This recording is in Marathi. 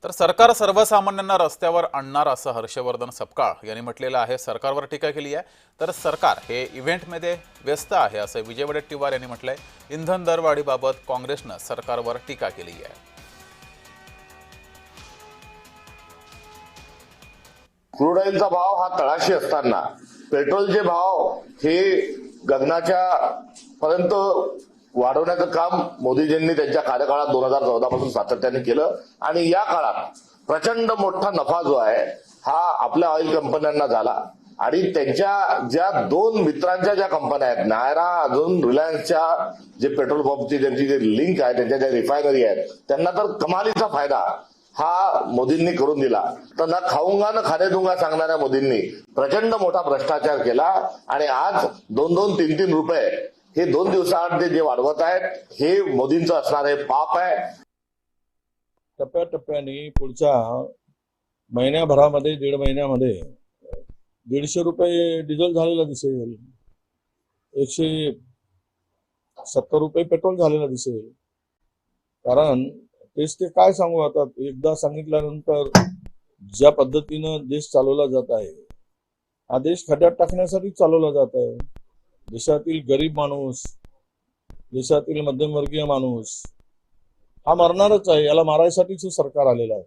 तर सरकार सर्वसामान्यांना रस्त्यावर आणणार असं हर्षवर्धन सपकाळ यांनी म्हटलेलं आहे। सरकारवर टीका केली आहे। तर सरकार हे इव्हेंटमध्ये व्यस्त आहे असं विजय वडेट्टीवार यांनी म्हटलंय। इंधन दरवाढीबाबत काँग्रेसनं सरकारवर टीका केली आहे। क्रूड ऑइलचा भाव हा तळाशी असताना पेट्रोलचे भाव हे गगनाच्या पर्यंत वाढवण्याचं काम मोदीजींनी त्यांच्या कार्यकाळात 2014 पासून सातत्याने केलं आणि या काळात प्रचंड मोठा नफा जो आहे हा आपल्या ऑइल कंपन्यांना झाला आणि त्यांच्या ज्या दोन मित्रांच्या ज्या कंपन्या आहेत, नायरा अजून रिलायन्सच्या जे पेट्रोल पंपची ज्यांची जे लिंक आहे, त्यांच्या ज्या रिफायनरी आहेत, त्यांना तर कमालीचा फायदा हा मोदींनी करून दिला। तर ना खाऊंगा ना खाणे दूंगा सांगणाऱ्या मोदींनी प्रचंड मोठा भ्रष्टाचार केला आणि आज 2-2, 3-3 रुपये हे 2 दिवसाआड जे वाढवत आहेत हे मोदींचं असणारे पाप आहे। टप्प्याटप्प्याने पुढच्या महिन्याभरामध्ये 1.5 महिन्यामध्ये 150 रुपये डिझेल झालेला दिसेल, 170 रुपये पेट्रोल झालेला दिसेल। कारण तेच ते काय सांगू, आता एकदा सांगितल्यानंतर ज्या पद्धतीनं देश चालवला जात आहे हा देश खड्ड्यात टाकण्यासाठी चालवला जात आहे। देशातील गरीब माणूस, देशातील मध्यमवर्गीय माणूस हा मरणारच आहे, याला मारायसाठीच सरकार आलेलं आहे।